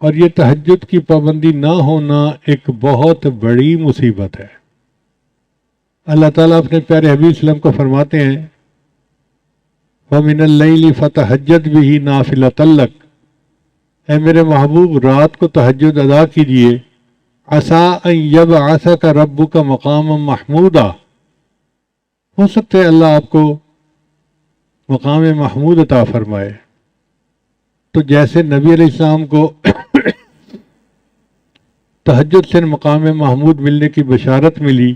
اور یہ تہجد کی پابندی نہ ہونا ایک بہت بڑی مصیبت ہے۔ اللہ تعالیٰ اپنے پیارے حبیب صلی اللہ علیہ وسلم کو فرماتے ہیں وَمِنَ اللَّيْلِ فَتَہَجَّدْ بِهِ نَافِلَةً لَكَ، اے میرے محبوب رات کو تہجد ادا کیجئے، عَسَىٰ أَن يَبْعَثَكَ رَبُّكَ مَقَامًا مَحْمُودًا، ہو سکتا ہے اللہ آپ کو مقام محمود عطا فرمائے۔ تو جیسے نبی علیہ السلام کو تہجد سے مقام محمود ملنے کی بشارت ملی،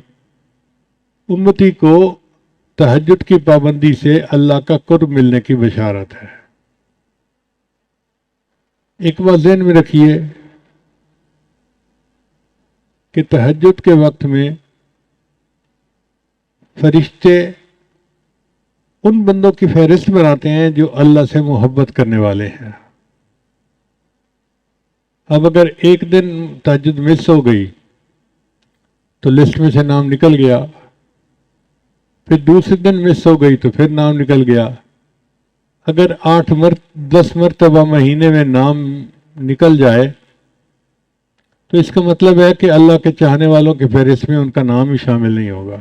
امتی کو تہجد کی پابندی سے اللہ کا قرب ملنے کی بشارت ہے۔ ایک بات ذہن میں رکھیے کہ تہجد کے وقت میں فرشتے ان بندوں کی فہرست بناتے ہیں جو اللہ سے محبت کرنے والے ہیں۔ اب اگر ایک دن تہجد مس ہو گئی تو لسٹ میں سے نام نکل گیا، پھر دوسرے دن مس ہو گئی تو پھر نام نکل گیا۔ اگر 10 مرتبہ مہینے میں نام نکل جائے تو اس کا مطلب ہے کہ اللہ کے چاہنے والوں کی فہرست میں ان کا نام ہی شامل نہیں ہوگا۔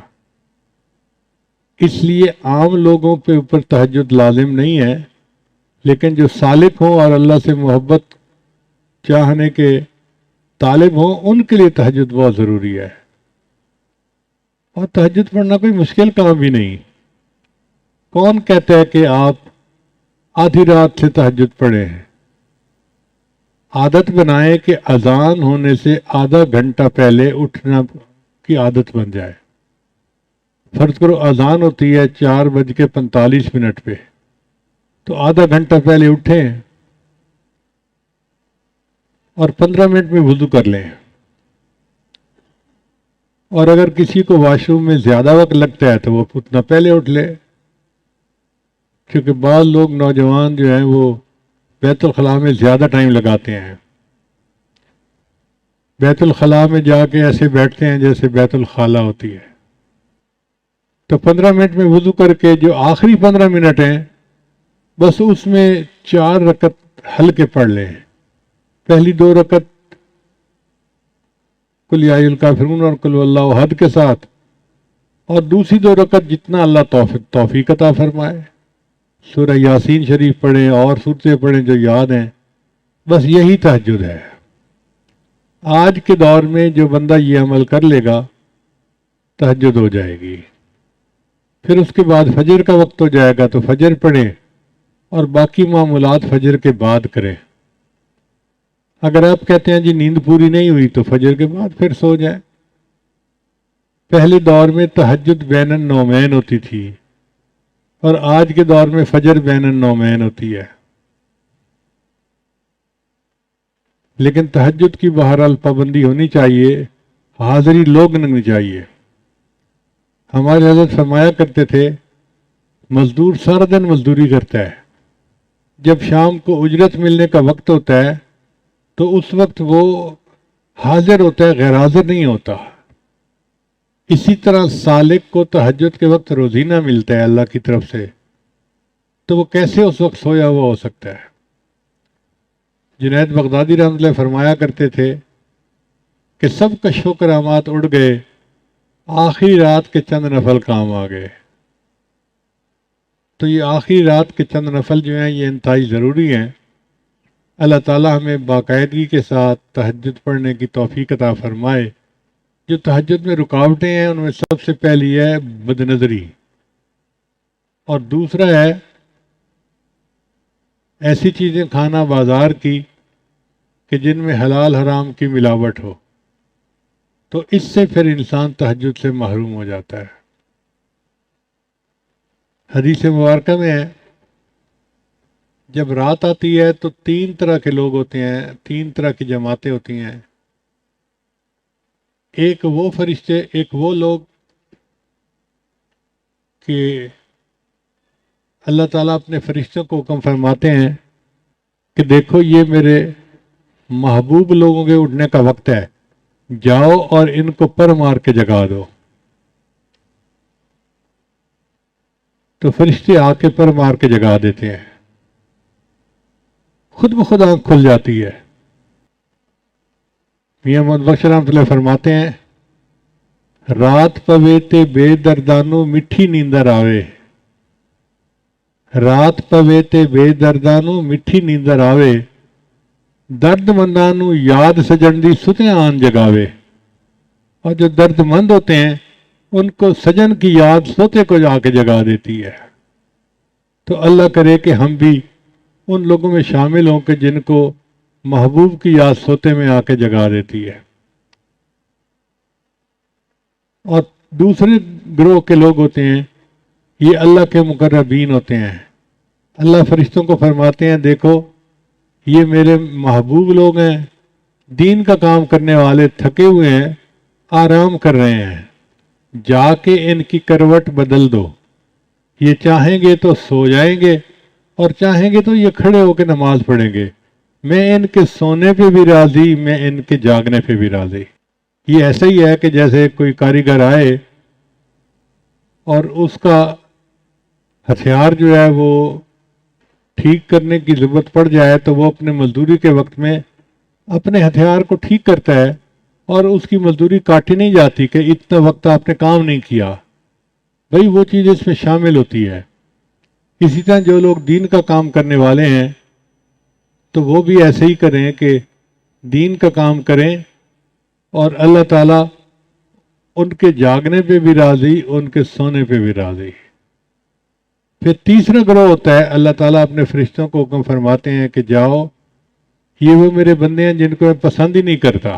اس لیے عام لوگوں کے اوپر تہجد لازم نہیں ہے، لیکن جو سالک ہوں اور اللہ سے محبت چاہنے کے طالب ہوں ان کے لیے تہجد بہت ضروری ہے۔ اور تہجد پڑھنا کوئی مشکل کام بھی نہیں۔ کون کہتا ہے کہ آپ آدھی رات سے تہجد پڑھیں؟ عادت بنائیں کہ اذان ہونے سے آدھا گھنٹہ پہلے اٹھنا کی عادت بن جائے۔ فرض کرو اذان ہوتی ہے 4:45 پہ، تو آدھا گھنٹہ پہلے اٹھیں اور 15 منٹ میں وضو کر لیں۔ اور اگر کسی کو واش روم میں زیادہ وقت لگتا ہے تو وہ اتنا پہلے اٹھ لے، کیونکہ بعض لوگ نوجوان جو ہیں وہ بیت الخلاء میں زیادہ ٹائم لگاتے ہیں۔ بیت الخلاء میں جا کے ایسے بیٹھتے ہیں جیسے بیت الخالہ ہوتی ہے۔ تو 15 منٹ میں وضو کر کے جو آخری 15 منٹ ہیں بس اس میں 4 رکعت ہلکے پڑھ لیں۔ پہلی 2 رکعت قل یا ایھا الکافرون اور قل واللہ احد کے ساتھ، اور دوسری 2 رکعت جتنا اللہ توفیق عطا فرمائے۔ سورہ یاسین شریف پڑھیں اور سورتیں پڑھیں جو یاد ہیں، بس یہی تہجد ہے۔ آج کے دور میں جو بندہ یہ عمل کر لے گا تہجد ہو جائے گی۔ پھر اس کے بعد فجر کا وقت ہو جائے گا تو فجر پڑھیں اور باقی معمولات فجر کے بعد کریں۔ اگر آپ کہتے ہیں جی نیند پوری نہیں ہوئی تو فجر کے بعد پھر سو جائیں۔ پہلے دور میں تہجد بین النومین ہوتی تھی اور آج کے دور میں فجر بین النومین ہوتی ہے۔ لیکن تہجد کی بہرحال پابندی ہونی چاہیے، حاضری لوگنی چاہیے۔ ہمارے حضرت فرمایا کرتے تھے مزدور سارا دن مزدوری کرتا ہے، جب شام کو اجرت ملنے کا وقت ہوتا ہے تو اس وقت وہ حاضر ہوتا ہے، غیر حاضر نہیں ہوتا۔ اسی طرح سالک کو تہجد کے وقت روزینہ ملتا ہے اللہ کی طرف سے، تو وہ کیسے اس وقت سویا ہوا ہو سکتا ہے؟ جنید بغدادی رحمۃ اللہ فرمایا کرتے تھے کہ سب کشف و کرامات اڑ گئے، آخری رات کے چند نفل کام آ گئے۔ تو یہ آخری رات کے چند نفل جو ہیں یہ انتہائی ضروری ہیں۔ اللہ تعالی ہمیں باقاعدگی کے ساتھ تہجد پڑھنے کی توفیق عطا فرمائے۔ جو تہجد میں رکاوٹیں ہیں ان میں سب سے پہلی ہے بد نظری، اور دوسرا ہے ایسی چیزیں کھانا بازار کی کہ جن میں حلال حرام کی ملاوٹ ہو، تو اس سے پھر انسان تہجد سے محروم ہو جاتا ہے۔ حدیث مبارکہ میں ہے جب رات آتی ہے تو 3 طرح کے لوگ ہوتے ہیں، 3 طرح کی جماعتیں ہوتی ہیں۔ ایک وہ فرشتے، ایک وہ لوگ کہ اللہ تعالیٰ اپنے فرشتوں کو حکم فرماتے ہیں کہ دیکھو یہ میرے محبوب لوگوں کے اٹھنے کا وقت ہے، جاؤ اور ان کو پر مار کے جگا دو۔ تو فرشتے آ کے پر مار کے جگا دیتے ہیں، خود بخود آنکھ کھل جاتی ہے۔ میاں محمد بخش رحمۃ اللہ فرماتے ہیں رات پوے تے بے دردانو مٹھی نیندر آوے، رات پوے تے بے دردانو مٹھی نیندر آوے، درد مندانو یاد سجن دی ستیاں آن جگاوے۔ اور جو درد مند ہوتے ہیں ان کو سجن کی یاد سوتے کو جا کے جگا دیتی ہے۔ تو اللہ کرے کہ ہم بھی ان لوگوں میں شامل ہوں کہ جن کو محبوب کی یاد سوتے میں آ کے جگا دیتی ہے۔ اور دوسرے گروہ کے لوگ ہوتے ہیں یہ اللہ کے مقربین ہوتے ہیں۔ اللہ فرشتوں کو فرماتے ہیں دیکھو یہ میرے محبوب لوگ ہیں، دین کا کام کرنے والے تھکے ہوئے ہیں، آرام کر رہے ہیں، جا کے ان کی کروٹ بدل دو، یہ چاہیں گے تو سو جائیں گے اور چاہیں گے تو یہ کھڑے ہو کے نماز پڑھیں گے۔ میں ان کے سونے پہ بھی راضی، میں ان کے جاگنے پہ بھی راضی۔ یہ ایسا ہی ہے کہ جیسے کوئی کاریگر آئے اور اس کا ہتھیار جو ہے وہ ٹھیک کرنے کی ضرورت پڑ جائے تو وہ اپنے مزدوری کے وقت میں اپنے ہتھیار کو ٹھیک کرتا ہے اور اس کی مزدوری کاٹی نہیں جاتی کہ اتنا وقت آپ نے کام نہیں کیا، بھئی وہ چیز اس میں شامل ہوتی ہے۔ اسی طرح جو لوگ دین کا کام کرنے والے ہیں تو وہ بھی ایسے ہی کریں کہ دین کا کام کریں اور اللہ تعالیٰ ان کے جاگنے پہ بھی راضی، ان کے سونے پہ بھی راضی۔ پھر تیسرا گروہ ہوتا ہے اللہ تعالیٰ اپنے فرشتوں کو حکم فرماتے ہیں کہ جاؤ یہ وہ میرے بندے ہیں جن کو میں پسند ہی نہیں کرتا،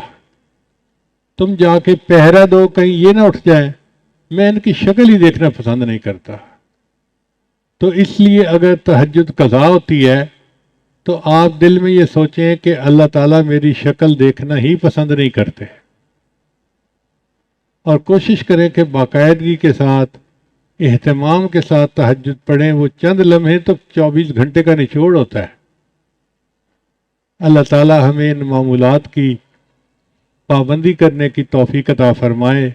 تم جا کے پہرا دو کہیں یہ نہ اٹھ جائیں، میں ان کی شکل ہی دیکھنا پسند نہیں کرتا۔ تو اس لیے اگر تہجد قضا ہوتی ہے تو آپ دل میں یہ سوچیں کہ اللہ تعالیٰ میری شکل دیکھنا ہی پسند نہیں کرتے، اور کوشش کریں کہ باقاعدگی کے ساتھ اہتمام کے ساتھ تہجد پڑھیں۔ وہ چند لمحے تو 24 گھنٹے کا نچوڑ ہوتا ہے۔ اللہ تعالیٰ ہمیں ان معمولات کی پابندی کرنے کی توفیق عطا فرمائے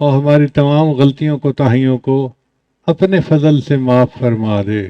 اور ہماری تمام غلطیوں کوتاہیوں کو اپنے فضل سے معاف فرما دے۔